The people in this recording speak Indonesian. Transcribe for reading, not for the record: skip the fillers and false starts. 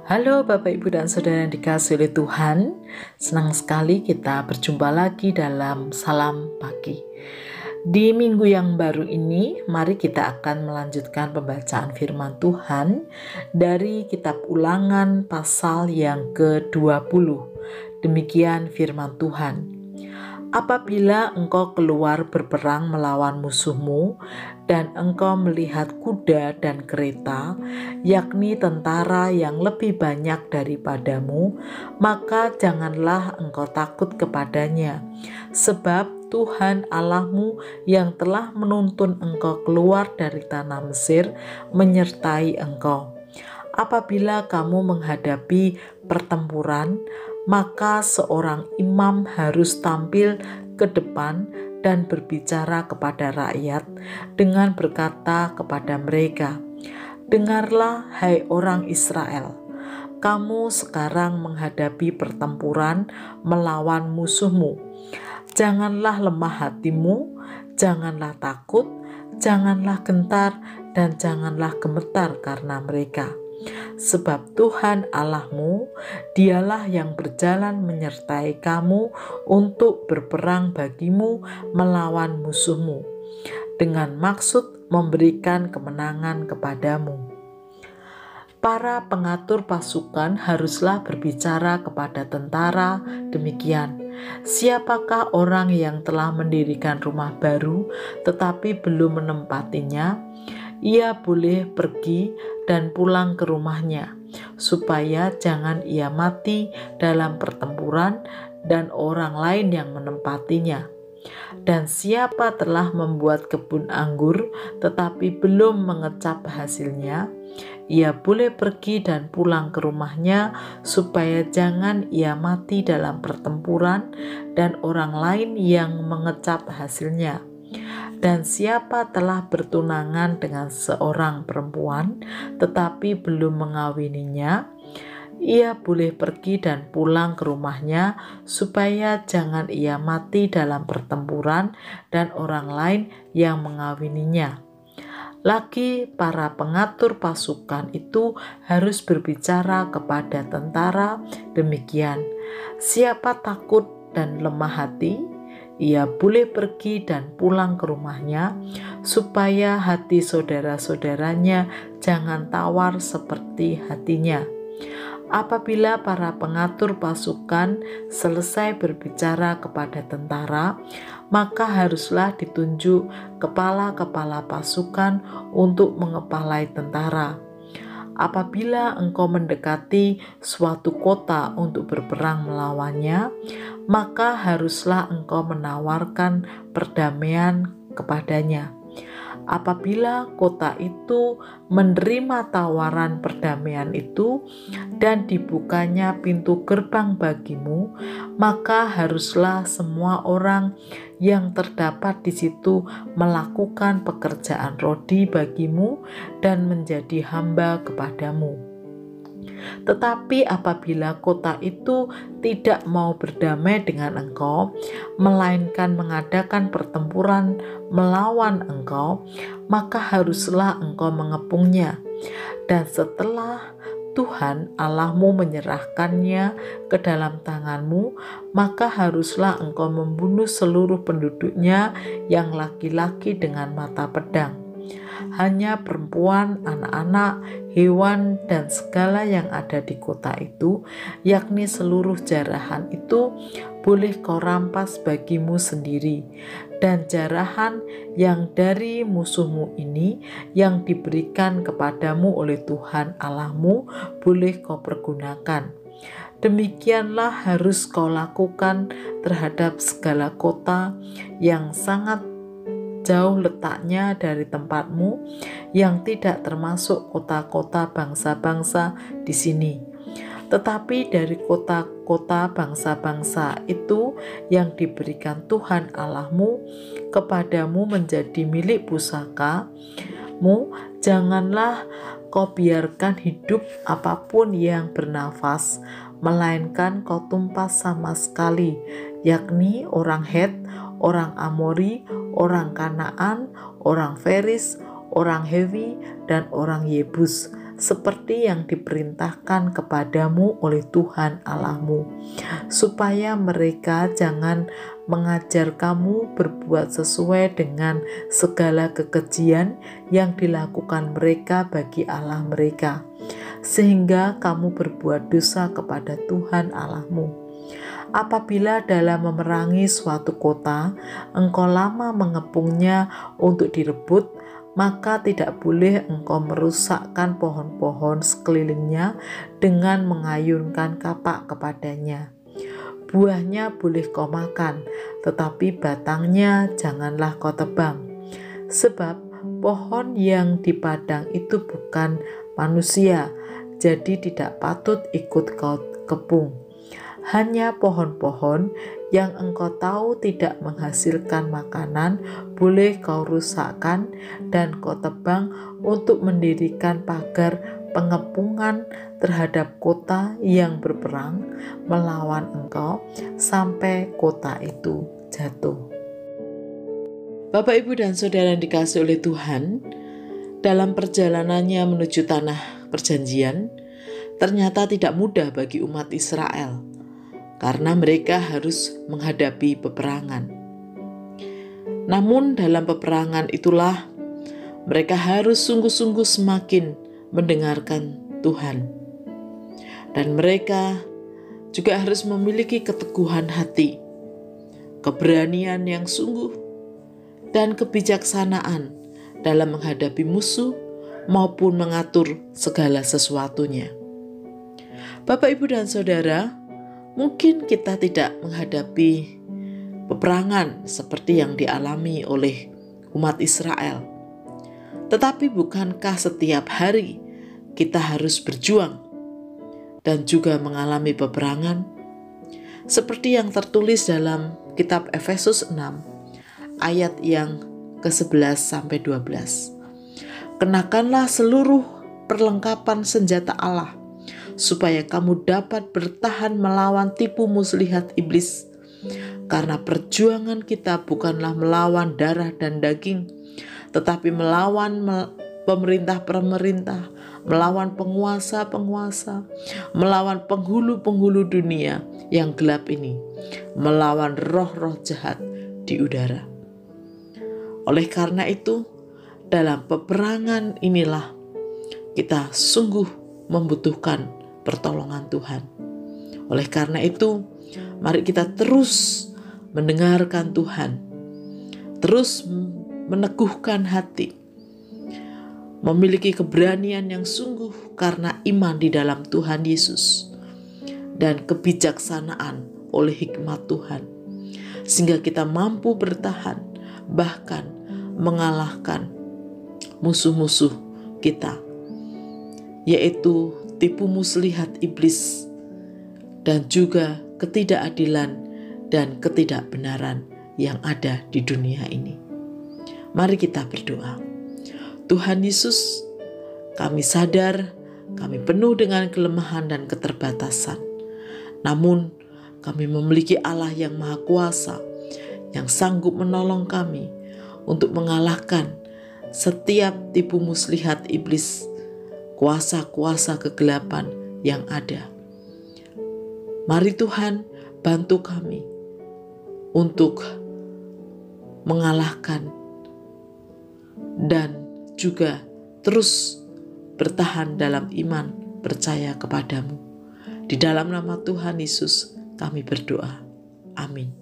Halo Bapak Ibu dan Saudara yang dikasihi oleh Tuhan. Senang sekali kita berjumpa lagi dalam Salam Pagi. Di minggu yang baru ini, mari kita akan melanjutkan pembacaan firman Tuhan dari kitab Ulangan pasal yang ke-20. Demikian firman Tuhan. Apabila engkau keluar berperang melawan musuhmu, dan engkau melihat kuda dan kereta, yakni tentara yang lebih banyak daripadamu, maka janganlah engkau takut kepadanya, sebab Tuhan Allahmu yang telah menuntun engkau keluar dari tanah Mesir menyertai engkau. Apabila kamu menghadapi pertempuran, maka seorang imam harus tampil ke depan dan berbicara kepada rakyat dengan berkata kepada mereka, "Dengarlah, hai orang Israel, kamu sekarang menghadapi pertempuran melawan musuhmu. Janganlah lemah hatimu, janganlah takut, janganlah gentar, dan janganlah gemetar karena mereka. Sebab Tuhan Allahmu, dialah yang berjalan menyertai kamu untuk berperang bagimu melawan musuhmu, dengan maksud memberikan kemenangan kepadamu." Para pengatur pasukan haruslah berbicara kepada tentara demikian, "Siapakah orang yang telah mendirikan rumah baru tetapi belum menempatinya? Ia boleh pergi dan pulang ke rumahnya, supaya jangan ia mati dalam pertempuran dan orang lain yang menempatinya. Dan siapa telah membuat kebun anggur tetapi belum mengecap hasilnya, ia boleh pergi dan pulang ke rumahnya, supaya jangan ia mati dalam pertempuran dan orang lain yang mengecap hasilnya. Dan siapa telah bertunangan dengan seorang perempuan tetapi belum mengawininya, ia boleh pergi dan pulang ke rumahnya, supaya jangan ia mati dalam pertempuran dan orang lain yang mengawininya. Lagi para pengatur pasukan itu harus berbicara kepada tentara demikian, "Siapa takut dan lemah hati, ia boleh pergi dan pulang ke rumahnya, supaya hati saudara-saudaranya jangan tawar seperti hatinya." Apabila para pengatur pasukan selesai berbicara kepada tentara, maka haruslah ditunjuk kepala-kepala pasukan untuk mengepalai tentara. Apabila engkau mendekati suatu kota untuk berperang melawannya, maka haruslah engkau menawarkan perdamaian kepadanya. Apabila kota itu menerima tawaran perdamaian itu dan dibukanya pintu gerbang bagimu, maka haruslah semua orang yang terdapat di situ melakukan pekerjaan rodi bagimu dan menjadi hamba kepadamu. Tetapi apabila kota itu tidak mau berdamai dengan engkau, melainkan mengadakan pertempuran melawan engkau, maka haruslah engkau mengepungnya. Dan setelah Tuhan Allahmu menyerahkannya ke dalam tanganmu, maka haruslah engkau membunuh seluruh penduduknya yang laki-laki dengan mata pedang. Hanya perempuan, anak-anak, hewan, dan segala yang ada di kota itu, yakni seluruh jarahan itu, boleh kau rampas bagimu sendiri. Dan jarahan yang dari musuhmu ini, yang diberikan kepadamu oleh Tuhan Allahmu, boleh kau pergunakan. Demikianlah harus kau lakukan terhadap segala kota yang sangat jauh letaknya dari tempatmu, yang tidak termasuk kota-kota bangsa-bangsa di sini. Tetapi dari kota-kota bangsa-bangsa itu yang diberikan Tuhan Allahmu kepadamu menjadi milik pusakamu, janganlah kau biarkan hidup apapun yang bernafas, melainkan kau tumpas sama sekali, yakni orang Het, orang Amori, orang Kanaan, orang Feris, orang Hewi, dan orang Yebus, seperti yang diperintahkan kepadamu oleh Tuhan Allahmu, supaya mereka jangan mengajar kamu berbuat sesuai dengan segala kekejian yang dilakukan mereka bagi Allah mereka, sehingga kamu berbuat dosa kepada Tuhan Allahmu. Apabila dalam memerangi suatu kota, engkau lama mengepungnya untuk direbut, maka tidak boleh engkau merusakkan pohon-pohon sekelilingnya dengan mengayunkan kapak kepadanya. Buahnya boleh kau makan, tetapi batangnya janganlah kau tebang. Sebab pohon yang di padang itu bukan manusia, jadi tidak patut ikut kau kepung. Hanya pohon-pohon yang engkau tahu tidak menghasilkan makanan boleh kau rusakkan dan kau tebang untuk mendirikan pagar pengepungan terhadap kota yang berperang melawan engkau sampai kota itu jatuh. Bapak, Ibu, dan Saudara yang dikasihi oleh Tuhan, dalam perjalanannya menuju tanah perjanjian, ternyata tidak mudah bagi umat Israel, karena mereka harus menghadapi peperangan. Namun dalam peperangan itulah mereka harus sungguh-sungguh semakin mendengarkan Tuhan. Dan mereka juga harus memiliki keteguhan hati, keberanian yang sungguh, dan kebijaksanaan dalam menghadapi musuh maupun mengatur segala sesuatunya. Bapak, Ibu, dan Saudara, mungkin kita tidak menghadapi peperangan seperti yang dialami oleh umat Israel. Tetapi bukankah setiap hari kita harus berjuang dan juga mengalami peperangan? Seperti yang tertulis dalam kitab Efesus 6 ayat yang ke-11-12. Kenakanlah seluruh perlengkapan senjata Allah, supaya kamu dapat bertahan melawan tipu muslihat iblis. Karena perjuangan kita bukanlah melawan darah dan daging, tetapi melawan pemerintah-pemerintah, melawan penguasa-penguasa, melawan penghulu-penghulu dunia yang gelap ini, melawan roh-roh jahat di udara. Oleh karena itu, dalam peperangan inilah kita sungguh membutuhkan pertolongan Tuhan. Oleh karena itu, mari kita terus mendengarkan Tuhan, terus meneguhkan hati, memiliki keberanian yang sungguh karena iman di dalam Tuhan Yesus, dan kebijaksanaan oleh hikmat Tuhan, sehingga kita mampu bertahan, bahkan mengalahkan musuh-musuh kita, yaitu tipu muslihat iblis dan juga ketidakadilan dan ketidakbenaran yang ada di dunia ini. Mari kita berdoa. Tuhan Yesus, kami sadar kami penuh dengan kelemahan dan keterbatasan. Namun kami memiliki Allah yang Maha Kuasa, yang sanggup menolong kami untuk mengalahkan setiap tipu muslihat iblis, kuasa-kuasa kegelapan yang ada. Mari Tuhan bantu kami untuk mengalahkan dan juga terus bertahan dalam iman percaya kepadamu. Di dalam nama Tuhan Yesus kami berdoa. Amin.